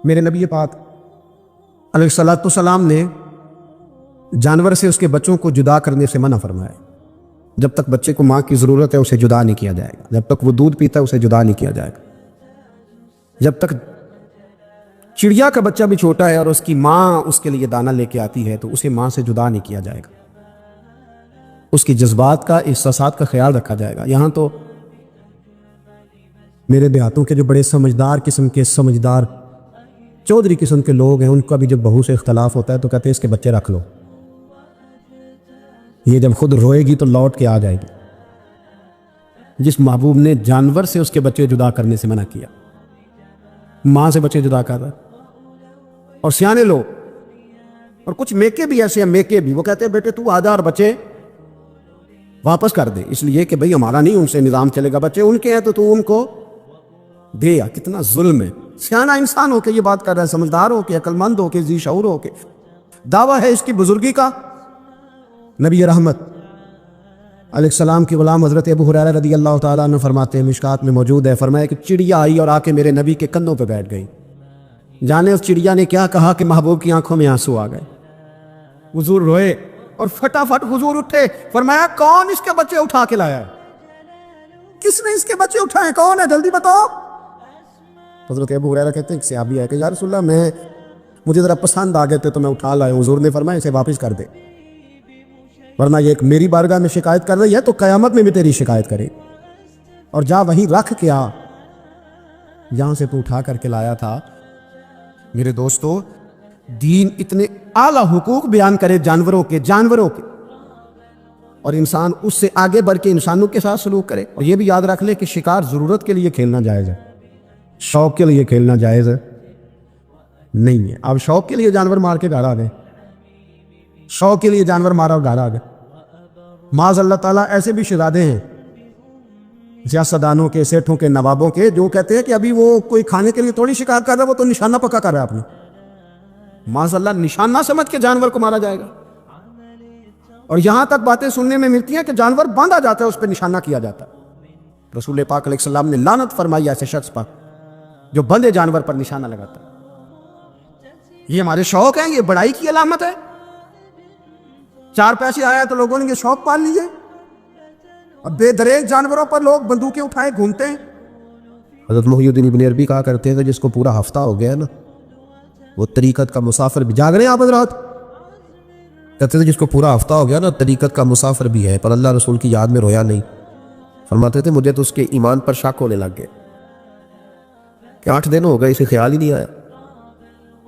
میرے نبی پاک علیہ الصلوۃ والسلام نے جانور سے اس کے بچوں کو جدا کرنے سے منع فرمایا۔ جب تک بچے کو ماں کی ضرورت ہے اسے جدا نہیں کیا جائے گا، جب تک وہ دودھ پیتا ہے اسے جدا نہیں کیا جائے گا، جب تک چڑیا کا بچہ بھی چھوٹا ہے اور اس کی ماں اس کے لیے دانہ لے کے آتی ہے تو اسے ماں سے جدا نہیں کیا جائے گا، اس کی جذبات کا، احساسات کا خیال رکھا جائے گا۔ یہاں تو میرے دیہاتوں کے جو بڑے سمجھدار قسم کے سمجھدار چودھری قسم کے لوگ ہیں، ان کا بھی جب بہو سے اختلاف ہوتا ہے تو کہتے ہیں اس کے بچے رکھ لو، یہ جب خود روئے گی تو لوٹ کے آ جائے گی۔ جس محبوب نے جانور سے اس کے بچے جدا کرنے سے منع کیا، ماں سے بچے جدا کر رہا ہے۔ اور سیانے لوگ اور کچھ میکے بھی ایسے ہیں، میکے بھی وہ کہتے ہیں بیٹے تو آدھا اور بچے واپس کر دے، اس لیے کہ بھئی ہمارا نہیں ان سے نظام چلے گا، بچے ان کے ہیں تو ان کو دے۔ یا کتنا ظلم ہے۔ سیانہ انسان ہو کے یہ بات کر رہا ہے، سمجھدار ہو کے، عقل مند ہو کے، ذی شعور ہو کے، دعویٰ ہے اس کی بزرگی کا۔ نبی رحمت علیہ السلام کی غلام حضرت ابو ہریرہ رضی اللہ تعالیٰ عنہ فرماتے ہیں، مشکات میں موجود ہے، فرمایا کہ چڑیا آئی اور آ کے میرے نبی کے کندھوں پہ بیٹھ گئی۔ جانے اس چڑیا نے کیا کہا کہ محبوب کی آنکھوں میں آنسو آ گئے، حضور روئے اور فٹافٹ حضور اٹھے، فرمایا کون اس کے بچے اٹھا کے لایا ہے؟ کس نے اس کے بچے اٹھائے؟ کون ہے؟ جلدی بتاؤ۔ حضرت ابو ہریرہ کہتے ہیں کہ صحابی ہے کہ یا رسول اللہ مجھے ذرا پسند آ گئے تھے تو میں اٹھا لایا۔ حضور نے فرمایا اسے واپس کر دے، ورنہ یہ ایک میری بارگاہ میں شکایت کر رہی ہے تو قیامت میں بھی تیری شکایت کرے، اور جا وہیں رکھ کے آ جہاں سے تو اٹھا کر کے لایا تھا۔ میرے دوستو، دین اتنے اعلیٰ حقوق بیان کرے جانوروں کے اور انسان اس سے آگے بڑھ کے انسانوں کے ساتھ سلوک کرے۔ اور یہ بھی یاد رکھ لے کہ شکار ضرورت کے لیے کھیلنا جائز ہے، شوق کے لیے کھیلنا جائز نہیں ہے۔ اب شوق کے لیے جانور مار کے گھر آ گئے، شوق کے لیے جانور مارا اور گھر آ گئے۔ معاذ اللہ تعالیٰ ایسے بھی شہزادے ہیں سیاستدانوں کے، سیٹھوں کے، نوابوں کے، جو کہتے ہیں کہ ابھی وہ کوئی کھانے کے لیے تھوڑی شکار کر رہا ہے، وہ تو نشانہ پکا کر رہا ہے اپنا۔ معاذ اللہ نشانہ سمجھ کے جانور کو مارا جائے گا، اور یہاں تک باتیں سننے میں ملتی ہیں کہ جانور باندھا جاتا ہے، اس پہ نشانہ کیا جاتا ہے۔ رسول پاک علیہ السلام نے لعنت فرمائی ایسے شخص پر جو بندے جانور پر نشانہ لگاتا ہے۔ یہ ہمارے شوق ہیں، یہ بڑائی کی علامت ہے۔ چار پیسے آیا تو لوگوں نے یہ شوق پال لیے، اب بے دریغ جانوروں پر لوگ بندوقیں اٹھائے گھومتے ہیں۔ حضرت محی الدین ابن عربی کہا کرتے تھے جس کو پورا ہفتہ ہو گیا نا، وہ طریقت کا مسافر بھی، جاگ رہے ہیں آپ حضرات؟ کہتے تھے جس کو پورا ہفتہ ہو گیا نا طریقت کا مسافر بھی ہے، پر اللہ رسول کی یاد میں رویا نہیں۔ فرماتے تھے مجھے تو اس کے ایمان پر شک ہونے لگ گئے کہ 8 دن ہو گئے اسے خیال ہی نہیں آیا۔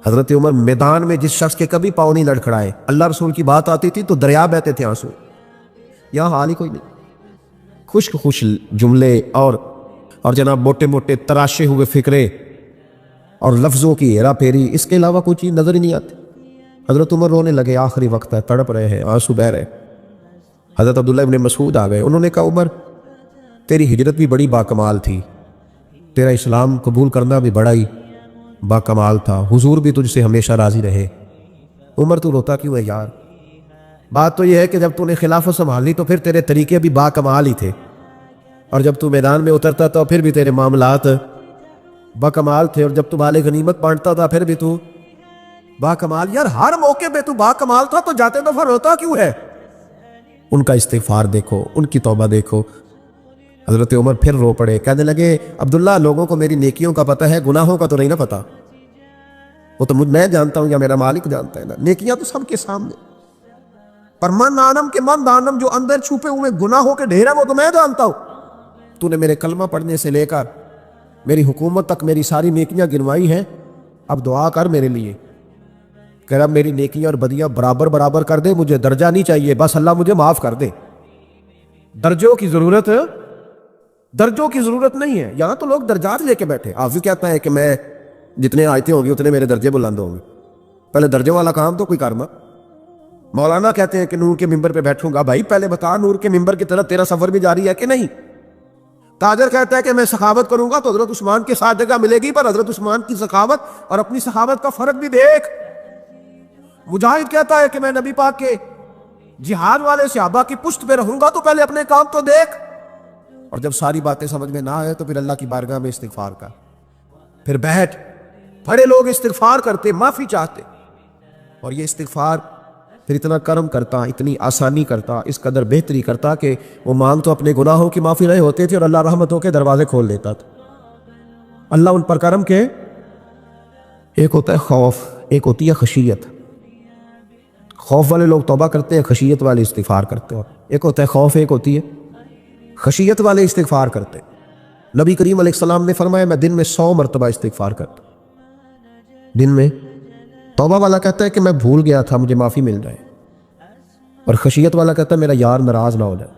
حضرت عمر میدان میں جس شخص کے کبھی پاؤں نہیں لڑکھڑائے، اللہ رسول کی بات آتی تھی تو دریا بہتے تھے آنسو، یہاں حال ہی کوئی نہیں۔ خشک خوش جملے اور جناب موٹے موٹے تراشے ہوئے فکرے اور لفظوں کی ہیرا پھیری، اس کے علاوہ کوئی چیز نظر ہی نہیں آتی۔ حضرت عمر رونے لگے، آخری وقت ہے، تڑپ رہے ہیں، آنسو بہ رہے۔ حضرت عبداللہ ابن مسعود آ گئے، انہوں نے کہا عمر تیری ہجرت بھی بڑی باکمال تھی، تیرا اسلام قبول کرنا بھی بڑا ہی باکمال تھا، حضور بھی تجھ سے ہمیشہ راضی رہے۔ عمر تو روتا کیوں ہے یار؟ بات تو یہ ہے کہ جب تو نے خلافت سنبھالی تو پھر تیرے طریقے بھی باکمال ہی تھے، اور جب تو میدان میں اترتا تو پھر بھی تیرے معاملات باکمال تھے، اور جب تو مال غنیمت بانٹتا تھا پھر بھی تو باکمال۔ یار ہر موقع پہ تو باکمال تھا تو جاتے دفعہ روتا کیوں ہے؟ ان کا استغفار دیکھو، ان کی توبہ دیکھو۔ حضرت عمر پھر رو پڑے، کہنے لگے عبداللہ لوگوں کو میری نیکیوں کا پتہ ہے، گناہوں کا تو نہیں نہ پتہ، وہ تو میں جانتا ہوں یا میرا مالک جانتا ہے نا، نیکیاں تو سب کے سامنے، پر من عالم کے من دانم جو اندر چھپے ہوئے گناہوں کے ڈھیر ہیں وہ تو میں جانتا ہوں۔ تو نے میرے کلمہ پڑھنے سے لے کر میری حکومت تک میری ساری نیکیاں گنوائی ہیں، اب دعا کر میرے لیے کہ رب میری نیکیاں اور بدیاں برابر برابر کر دے، مجھے درجہ نہیں چاہیے، بس اللہ مجھے معاف کر دے۔ درجوں کی ضرورت نہیں ہے، یہاں تو لوگ درجات لے کے بیٹھے۔ حافظ کہتا ہے کہ میں جتنے آیتیں ہوں گی اتنے میرے درجے بلند ہوں گے، پہلے درجوں والا کام تو کوئی کرنا۔ مولانا کہتے ہیں کہ نور کے ممبر پہ بیٹھوں گا، بھائی پہلے بتا نور کے ممبر کی طرف تیرا سفر بھی جاری ہے کہ نہیں؟ تاجر کہتا ہے کہ میں سخاوت کروں گا تو حضرت عثمان کے ساتھ جگہ ملے گی، پر حضرت عثمان کی سخاوت اور اپنی سخاوت کا فرق بھی دیکھ۔ مجاہد کہتا ہے کہ میں نبی پاک کے جہاد والے صحابہ کی پشت پہ رہوں گا تو پہلے اپنے کام تو دیکھ، اور جب ساری باتیں سمجھ میں نہ آئے تو پھر اللہ کی بارگاہ میں استغفار کر، پھر بیٹھ بڑے لوگ استغفار کرتے، معافی چاہتے، اور یہ استغفار پھر اتنا کرم کرتا، اتنی آسانی کرتا، اس قدر بہتری کرتا کہ وہ مانگ تو اپنے گناہوں کی معافی رہے ہوتے تھے اور اللہ رحمتوں کے دروازے کھول دیتا تھا۔ اللہ ان پر کرم کے، ایک ہوتا ہے خوف، ایک ہوتی ہے خشیت۔ خوف والے لوگ توبہ کرتے ہیں، خشیت والے استغفار کرتے ہیں۔ ایک ہوتا ہے خوف، ایک ہوتی ہے خشیت والے استغفار کرتے ہیں۔ نبی کریم علیہ السلام نے فرمایا میں دن میں 100 مرتبہ استغفار کرتا ہوں۔ دن میں توبہ والا کہتا ہے کہ میں بھول گیا تھا، مجھے معافی مل جائے، اور خشیت والا کہتا ہے میرا یار ناراض نہ ہو جائے،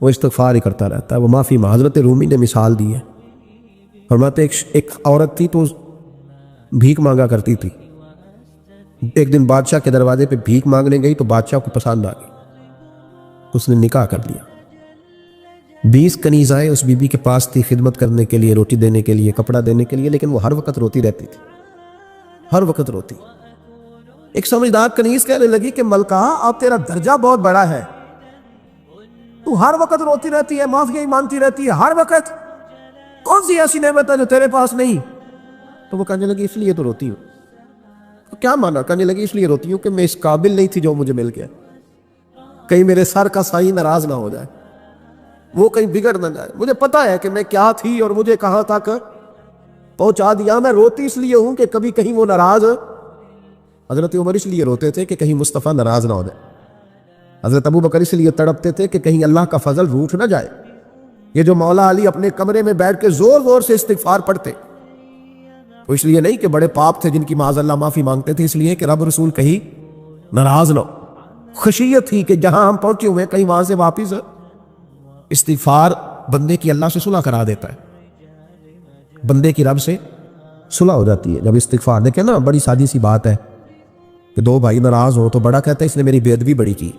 وہ استغفار ہی کرتا رہتا ہے، وہ معافی۔ حضرت رومی نے مثال دی ہے، فرماتے ایک عورت تھی تو بھیک مانگا کرتی تھی۔ ایک دن بادشاہ کے دروازے پہ بھیک مانگنے گئی تو بادشاہ کو پسند آ گئی، اس نے نکاح کر لیا۔ 20 کنیز آئے اس بی بی کے پاس تھی خدمت کرنے کے لیے، روٹی دینے کے لیے، کپڑا دینے کے لیے، لیکن وہ ہر وقت روتی رہتی تھی، ہر وقت روتی۔ ایک سمجھدار کنیز کہنے لگی کہ ملکہ اب تیرا درجہ بہت بڑا ہے، تو ہر وقت روتی رہتی ہے، معافی مانگتی رہتی ہے ہر وقت، کون سی ایسی نعمت ہے جو تیرے پاس نہیں؟ تو وہ کہنے لگی اس لیے تو روتی ہوں۔ تو کیا مانا؟ کہنے لگی اس لیے روتی ہوں کہ میں اس قابل نہیں تھی جو مجھے مل گیا، کہیں میرے سر کا سائیں ناراض نہ ہو جائے، وہ کہیں بگڑ نہ جائے، مجھے پتا ہے کہ میں کیا تھی اور مجھے کہاں تک پہنچا دیا، میں روتی اس لیے ہوں کہ کبھی کہیں وہ ناراض۔ حضرت عمر اس لیے روتے تھے کہ کہیں مصطفیٰ ناراض نہ ہو جائے، حضرت ابو بکر اس لیے تڑپتے تھے کہ کہیں اللہ کا فضل روٹھ نہ جائے۔ یہ جو مولا علی اپنے کمرے میں بیٹھ کے زور زور سے استغفار پڑھتے، تو اس لیے نہیں کہ بڑے پاپ تھے جن کی معاذ اللہ معافی مانگتے تھے، اس لیے کہ رب رسول کہیں ناراض نہ ہو۔ خشیت تھی کہ جہاں ہم پہنچے ہوئے کہیں وہاں سے واپس۔ استغفار بندے کی اللہ سے صلح کرا دیتا ہے، بندے کی رب سے صلح ہو جاتی ہے جب استغفار۔ دیکھیں نا، بڑی سادی سی بات ہے کہ دو بھائی ناراض ہو تو بڑا کہتا ہے اس نے میری بے ادبی بڑی کی،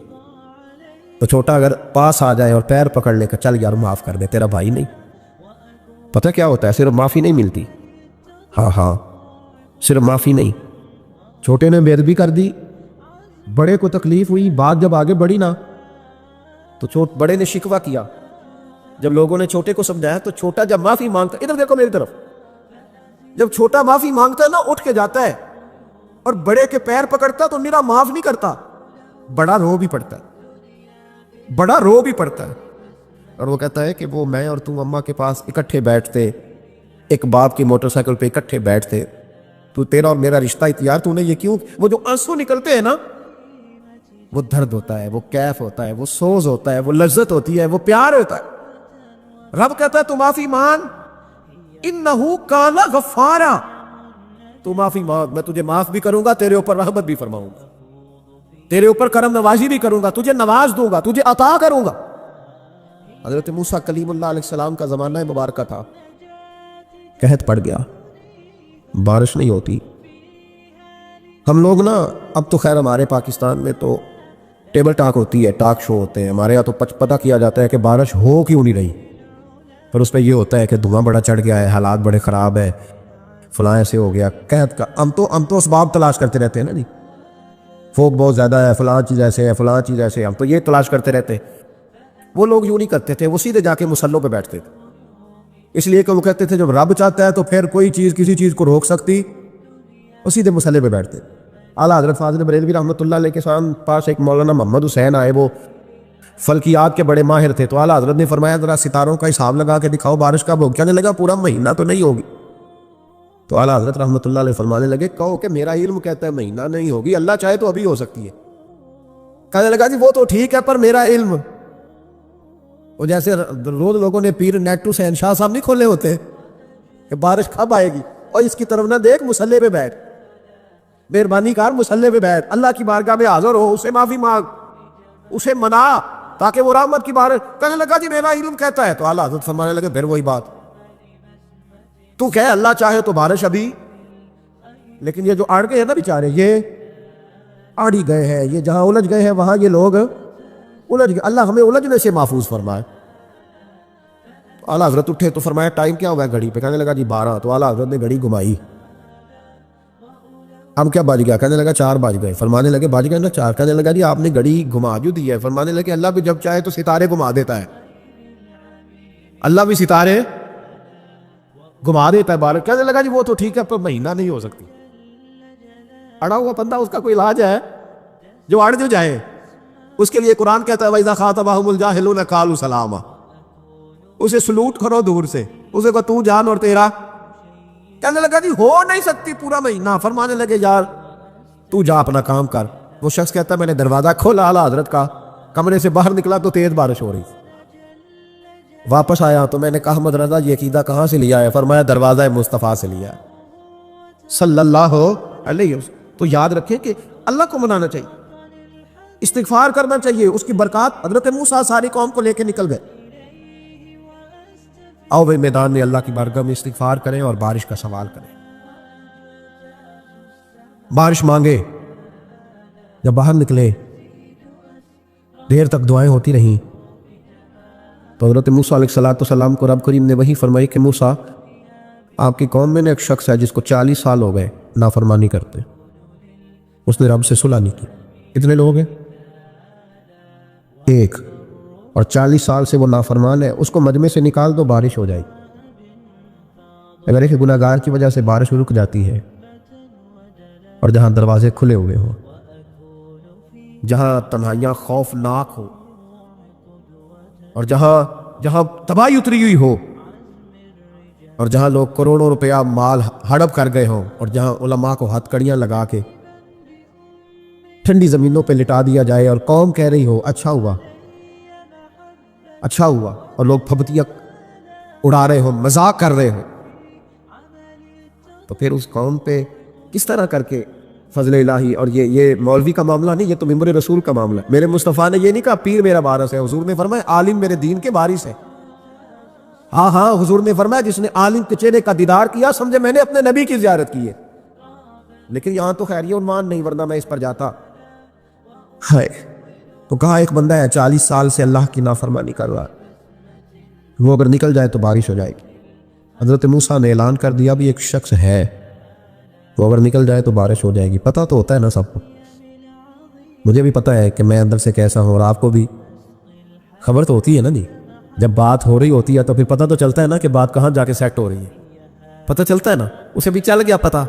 تو چھوٹا اگر پاس آ جائے اور پیر پکڑ لے کر چل یار معاف کر دے، تیرا بھائی نہیں۔ پتہ کیا ہوتا ہے؟ صرف معافی نہیں ملتی، ہاں صرف معافی نہیں، چھوٹے نے بے ادبی کر دی، بڑے کو تکلیف ہوئی، بات جب آگے بڑھی نا تو بڑے نے شکوہ کیا، جب لوگوں نے چھوٹے کو سمجھایا تو چھوٹا جب معافی مانگتا، ادھر دیکھو میری طرف، جب چھوٹا معافی مانگتا ہے نا اٹھ کے جاتا ہے اور بڑے کے پیر پکڑتا تو میرا معاف نہیں کرتا، بڑا رو بھی پڑتا ہے، بڑا رو بھی پڑتا ہے، اور وہ کہتا ہے کہ وہ میں اور تم اماں کے پاس اکٹھے بیٹھتے، ایک باپ کی موٹر سائیکل پہ اکٹھے بیٹھتے، تو تیرا اور میرا رشتہ اتیار تو نے یہ کیوں؟ وہ جو آنسو نکلتے ہیں نا، وہ درد ہوتا ہے، وہ کیف ہوتا ہے، وہ سوز ہوتا ہے، وہ لذت ہوتی ہے، وہ پیار ہوتا ہے۔ رب کہتا ہے تو معافی مانگ، انہو کان غفارا، تو معافی مانگ، میں تجھے معاف بھی کروں گا، تیرے اوپر رحمت بھی فرماؤں گا، تیرے اوپر کرم نوازی بھی کروں گا، تجھے نواز دوں گا، تجھے عطا کروں گا۔ حضرت موسیٰ کلیم اللہ علیہ السلام کا زمانہ مبارکہ تھا، قحط پڑ گیا، بارش نہیں ہوتی۔ ہم لوگ نا اب تو خیر ہمارے پاکستان میں تو ٹیبل ٹاک ہوتی ہے، ٹاک شو ہوتے ہیں، ہمارے یہاں تو پتہ کیا جاتا ہے کہ بارش ہو کیوں نہیں رہی، پر اس پہ یہ ہوتا ہے کہ دھواں بڑا چڑھ گیا ہے، حالات بڑے خراب ہے، فلاں ایسے ہو گیا قحط کا۔ ہم تو اسباب تلاش کرتے رہتے ہیں نا جی، فوق بہت زیادہ ہے، فلاں چیز ایسے ہے، فلاں چیز ایسے ہے، ہم تو یہ تلاش کرتے رہتے ہیں۔ وہ لوگ یوں نہیں کرتے تھے، وہ سیدھے جا کے مصلوں پہ بیٹھتے تھے، اس لیے کہ وہ کہتے تھے جب رب چاہتا ہے تو پھر کوئی چیز کسی چیز کو روک سکتی، وہ سیدھے مصلے پہ بیٹھتے۔ اعلیٰ حضرت فاضل بریلوی رحمۃ اللہ علیہ کے پاس ایک مولانا محمد حسین آئے، وہ فلکیات کے بڑے ماہر تھے، تو اعلیٰ حضرت نے فرمایا ذرا ستاروں کا حساب لگا کے دکھاؤ بارش کب ہوگی؟ کہنے لگا پورا مہینہ تو نہیں ہوگی۔ تو اعلیٰ حضرت رحمۃ اللہ علیہ فرمانے لگے کہو کہ میرا علم کہتا ہے مہینہ نہیں ہوگی، اللہ چاہے تو ابھی ہو سکتی ہے۔ کہنے لگا جی وہ تو ٹھیک ہے پر میرا علم، وہ جیسے روز لوگوں نے پیر نیٹو سے شاہ صاحب نہیں کھولے ہوتے کہ بارش کب آئے گی، اور اس کی طرف نہ دیکھ، مصلے پہ بیٹھ، مہربانی کر مصلے پہ بیٹھ، اللہ کی بارگاہ میں حاضر ہو، اسے معافی مانگ، اسے منا تاکہ وہ رحمت کی بارش۔ کہنے لگا جی میرا علم کہتا ہے، تو اعلیٰ حضرت فرمانے لگے پھر وہی بات، تو کہ اللہ چاہے تو بارش ابھی، لیکن یہ جو اڑ گئے ہیں نا بیچارے، یہ اڑ ہی گئے ہیں، یہ جہاں الجھ گئے ہیں وہاں یہ لوگ الجھ گئے، اللہ ہمیں الجھنے سے محفوظ فرمائے۔ اعلیٰ حضرت اٹھے تو فرمایا ٹائم کیا ہوا ہے گھڑی پہ؟ کہنے لگا جی 12۔ تو اعلیٰ حضرت نے گھڑی گھمائی، اب کیا بج گیا؟ کہنے لگا 4 بج گئے۔ فرمانے لگے بج گئے نا 4؟ کہنے لگا جی آپ نے گھڑی گھما جو دی ہے۔ فرمانے لگے اللہ بھی جب چاہے تو ستارے گھما دیتا ہے، اللہ بھی ستارے گھما دیتا ہے بارش. کہنے لگا جی وہ تو ٹھیک ہے پر مہینہ نہیں ہو سکتی. اڑا ہوا بندہ اس کا کوئی علاج ہے جو اڑ جو جائے؟ اس کے لیے قرآن کہتا ہے وَإِذَا خَاطَبَهُمُ الْجَاهِلُونَ قَالُوا سَلَامًا. اسے سلوٹ کرو دور سے, اسے کہو تو جان اور تیرا. کہنے لگا جی ہو نہیں سکتی پورا مہینہ. فرمانے لگے یار تو جا اپنا کام کر. وہ شخص کہتا ہے میں نے دروازہ کھولا اعلیٰ حضرت کا, کمرے سے باہر نکلا تو تیز بارش ہو رہی. واپس آیا تو میں نے کہا احمد رضا یہ عقیدہ کہاں سے لیا ہے؟ فرمایا دروازہ مصطفیٰ سے لیا ہے صلی اللہ علیہ وسلم. تو یاد رکھیں کہ اللہ کو منانا چاہیے, استغفار کرنا چاہیے. اس کی برکات حضرت موسیٰ ساری قوم کو لے کے نکل گئے. آؤ بھائی میدان میں اللہ کی بارگاہ میں استغفار کریں اور بارش کا سوال کریں. بارش مانگے. جب باہر نکلے دیر تک دعائیں ہوتی رہیں تو حضرت موسیٰ علیہ السلام کو رب کریم نے وحی فرمائی کہ موسیٰ آپ کی قوم میں نے ایک شخص ہے جس کو 40 سال ہو گئے نافرمانی کرتے. اس نے رب سے صلح نہیں کی. کتنے لوگ ہیں؟ ایک. اور 40 سال سے وہ نافرمان ہے. اس کو مجمع سے نکال دو بارش ہو جائے. اگر ایک گناہگار کی وجہ سے بارش رک جاتی ہے اور جہاں دروازے کھلے ہوئے ہوں, جہاں تنہائیاں خوفناک ہو, اور جہاں تباہی اتری ہوئی ہو, اور جہاں لوگ کروڑوں روپیہ مال ہڑپ کر گئے ہوں, اور جہاں علماء کو ہتھ کڑیاں لگا کے ٹھنڈی زمینوں پہ لٹا دیا جائے اور قوم کہہ رہی ہو اچھا ہوا اچھا ہوا, اور لوگ پھبتیاں اڑا رہے ہوں, مذاق کر رہے ہوں, تو پھر اس قوم پہ کس طرح کر کے فضل الہی. اور یہ مولوی کا معاملہ نہیں, یہ تو ممبر رسول کا معاملہ ہے. میرے مصطفیٰ نے یہ نہیں کہا پیر میرا وارث ہے. حضور نے فرمایا عالم میرے دین کے وارث ہے. ہاں حضور نے فرمایا جس نے عالم کے چہرے کا دیدار کیا سمجھے میں نے اپنے نبی کی زیارت کی ہے. لیکن یہاں تو خیر یہ عنوان نہیں, ورنہ میں اس پر جاتا. ہے تو کہا ایک بندہ ہے 40 سال سے اللہ کی نافرمانی کر رہا ہے, وہ اگر نکل جائے تو بارش ہو جائے گی. حضرت موسیٰ نے اعلان کر دیا بھی ایک شخص ہے وہ اگر نکل جائے تو بارش ہو جائے گی. پتہ تو ہوتا ہے نا سب کو, مجھے بھی پتہ ہے کہ میں اندر سے کیسا ہوں, اور آپ کو بھی خبر تو ہوتی ہے نا جی. جب بات ہو رہی ہوتی ہے تو پھر پتہ تو چلتا ہے نا کہ بات کہاں جا کے سیٹ ہو رہی ہے. پتہ چلتا ہے نا, اسے بھی چل گیا پتہ.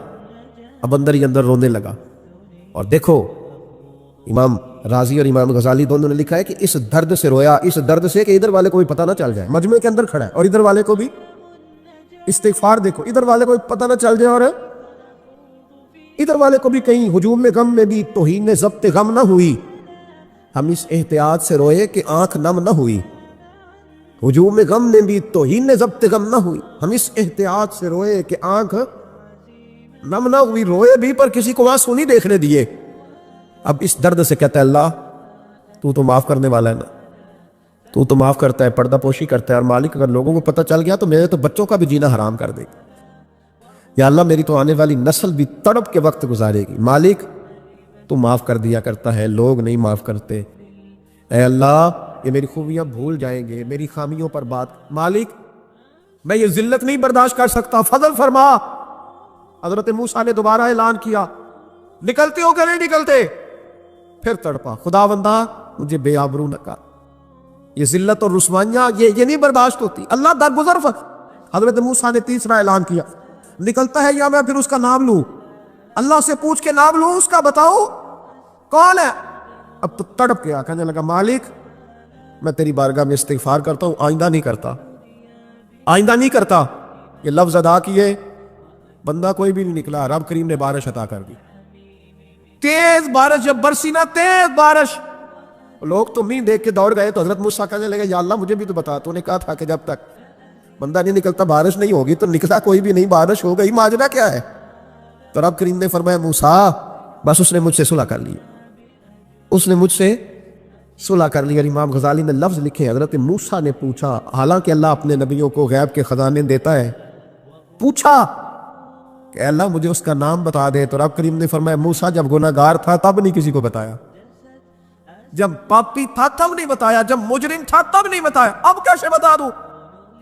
اب اندر ہی اندر رونے لگا. اور دیکھو امام رازی اور امام غزالی دونوں نے لکھا ہے کہ اس درد سے رویا, اس درد سے کہ ادھر والے کو بھی پتہ نہ چل جائے. مجمع کے اندر کھڑا ہے اور ادھر والے کو بھی استغفار, دیکھو ادھر والے کو بھی پتہ نہ چل جائے اور ادھر والے کو بھی کہیں ہجوم میں غم میں بھی توہین ضبط غم نہ ہوئی. ہم اس احتیاط سے روئے کہ آنکھ نم نہ ہوئی. ہجوم میں غم میں بھی توہین ضبط غم نہ ہوئی. ہم اس احتیاط سے روئے کہ آنکھ نم نہ ہوئی. روئے بھی پر کسی کو آنسو نہیں دیکھنے دیے. اب اس درد سے کہتا ہے اللہ تو معاف کرنے والا ہے نا, تو معاف کرتا ہے, پردہ پوشی کرتا ہے. اور مالک اگر لوگوں کو پتہ چل گیا تو میرے تو بچوں کا بھی جینا حرام کر دے گا. یا اللہ میری تو آنے والی نسل بھی تڑپ کے وقت گزارے گی. مالک تو معاف کر دیا کرتا ہے, لوگ نہیں معاف کرتے. اے اللہ یہ میری خوبیاں بھول جائیں گے, میری خامیوں پر بات. مالک میں یہ ذلت نہیں برداشت کر سکتا, فضل فرما. حضرت موسیٰ نے دوبارہ اعلان کیا نکلتے ہو کہ نہیں نکلتے؟ پھر تڑپا خداوندا مجھے بے آبرو نہ کر. یہ ذلت اور رسوائیاں یہ نہیں برداشت ہوتی. اللہ درگزر فرما. حضرت موسیٰ نے تیسرا اعلان کیا نکلتا ہے یا میں پھر اس کا نام لوں؟ اللہ سے پوچھ کے نام لوں اس کا, بتاؤ کون ہے؟ اب تو تڑپ گیا, کہنے لگا مالک میں تیری بارگاہ میں استغفار کرتا ہوں, آئندہ نہیں کرتا, آئندہ نہیں کرتا. یہ لفظ ادا کیے, بندہ کوئی بھی نہیں نکلا. رب کریم نے بارش عطا کر دی. تیز بارش جب برسی نا, تیز بارش, لوگ تو مین دیکھ کے دوڑ گئے. تو حضرت موسیٰ کہنے لگے یا اللہ مجھے بھی تو بتا, تو نے کہا تھا کہ جب تک بندہ نہیں نکلتا بارش نہیں ہوگی. تو نکلا کوئی بھی نہیں, بارش ہو گئی, ماجرا کیا ہے؟ تو رب کریم نے فرمایا موسیٰ بس اس نے مجھ سے صلح کر لی, اس نے مجھ سے صلح کر لی. اور امام غزالی نے لفظ لکھے حضرت موسیٰ نے پوچھا, حالانکہ اللہ اپنے نبیوں کو غیب کے خزانے دیتا ہے, پوچھا کہ اللہ مجھے اس کا نام بتا دے. تو رب کریم نے فرمایا موسیٰ جب گناہ گار تھا تب نہیں کسی کو بتایا, جب پاپی تھا تب نہیں بتایا, جب مجرم تھا تب نہیں بتایا, اب کیسے بتا دوں؟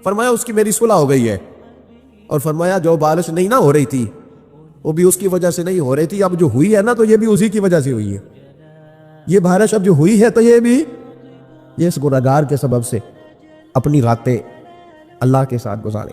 فرمایا اس کی میری صلح ہو گئی ہے. اور فرمایا جو بارش نہیں نہ ہو رہی تھی وہ بھی اس کی وجہ سے نہیں ہو رہی تھی, اب جو ہوئی ہے نا تو یہ بھی اسی کی وجہ سے ہوئی ہے. یہ بارش اب جو ہوئی ہے تو یہ بھی یہ اس گناہگار کے سبب سے. اپنی راتیں اللہ کے ساتھ گزارے.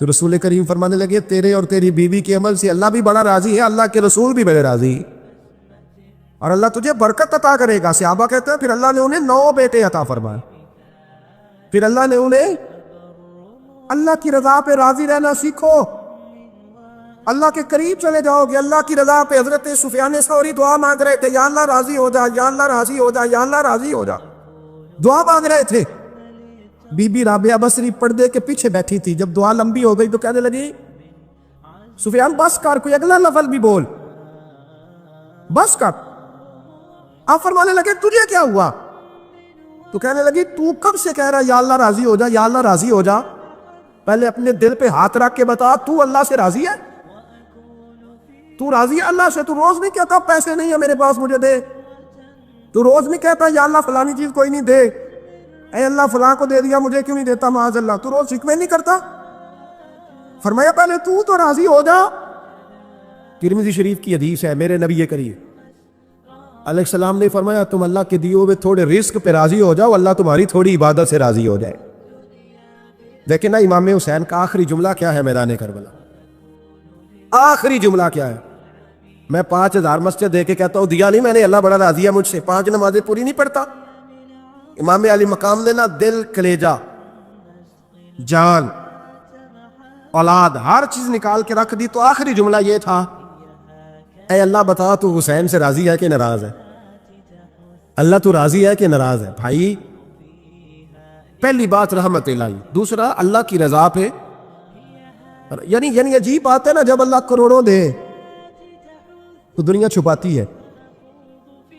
تو رسول کریم فرمانے لگے تیرے اور تیری بیوی کے عمل سے اللہ بھی بڑا راضی ہے، اللہ کے رسول بھی بڑے راضی، اور اللہ تجھے برکت عطا کرے گا۔ صحابہ کہتے ہیں پھر اللہ نے انہیں 9 بیٹے عطا فرمائے، پھر اللہ نے انہیں اللہ کی رضا پہ راضی رہنا سیکھو، اللہ کے قریب چلے جاؤ گے اللہ کی رضا پہ۔ حضرت سفیان ثوری دعا مانگ رہے تھے، یا اللہ راضی ہو جا، یا اللہ راضی ہو جا، یا اللہ راضی ہو جا، دعا مانگ رہے تھے۔ بی بی رابعہ بصری پردے کے پیچھے بیٹھی تھی، جب دعا لمبی ہو گئی تو کہنے لگی سفیان بس کر، کوئی اگلا لفظ بھی بول، بس کر۔ آپ فرمانے لگے تجھے کیا ہوا؟ تو کہنے لگی تو کب سے کہہ رہا یا اللہ راضی ہو جا، یا اللہ راضی ہو جا، پہلے اپنے دل پہ ہاتھ رکھ کے بتا تو اللہ سے راضی ہے؟ تو راضی ہے اللہ سے؟ تو روز نہیں کہتا پیسے نہیں ہے میرے پاس مجھے دے، تو روز نہیں کہتا یا اللہ فلانی چیز کوئی نہیں دے، اے اللہ فلاں کو دے دیا مجھے کیوں نہیں دیتا معاذ اللہ، تو روز شکوے نہیں کرتا؟ فرمایا پہلے تو راضی ہو جا۔ ترمذی شریف کی حدیث ہے، میرے نبی کریم علیہ السلام نے فرمایا تم اللہ کے دیے ہوئے تھوڑے رزق پہ راضی ہو جاؤ، اللہ تمہاری تھوڑی عبادت سے راضی ہو جائے۔ لیکن نا امام حسین کا آخری جملہ کیا ہے میدان کربلا؟ آخری جملہ کیا ہے؟ میں 5000 مسجد دے کے کہتا ہوں دیا نہیں میں نے، اللہ بڑا راضی ہے مجھ سے، 5 نمازیں پوری نہیں پڑھتا۔ امام علی مقام نے نا دل، کلیجہ، جان، اولاد، ہر چیز نکال کے رکھ دی، تو آخری جملہ یہ تھا اے اللہ بتا تو حسین سے راضی ہے کہ ناراض ہے؟ اللہ تو راضی ہے کہ ناراض ہے؟ بھائی پہلی بات رحمت الہی، دوسرا اللہ کی رضا پہ، یعنی عجیب بات ہے نا، جب اللہ کروڑوں دے تو دنیا چھپاتی ہے،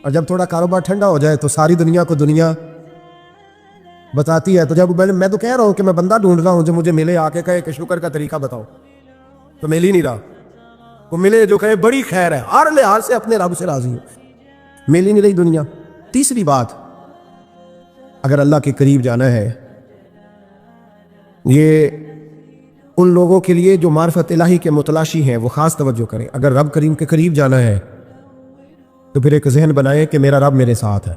اور جب تھوڑا کاروبار ٹھنڈا ہو جائے تو ساری دنیا کو دنیا بتاتی ہے۔ تو جب میں تو کہہ رہا ہوں کہ میں بندہ ڈھونڈ رہا ہوں جو مجھے ملے، آ کے کہے کہ شکر کا طریقہ بتاؤ، تو مل ہی نہیں رہا، وہ ملے جو کہے بڑی خیر ہے، ہر لحاظ سے اپنے رب سے راضی ہوں، مل ہی نہیں رہی دنیا۔ تیسری بات، اگر اللہ کے قریب جانا ہے، یہ ان لوگوں کے لیے جو معرفت الہی کے متلاشی ہیں وہ خاص توجہ کریں۔ اگر رب کریم کے قریب جانا ہے تو پھر ایک ذہن بنائیں کہ میرا رب میرے ساتھ ہے۔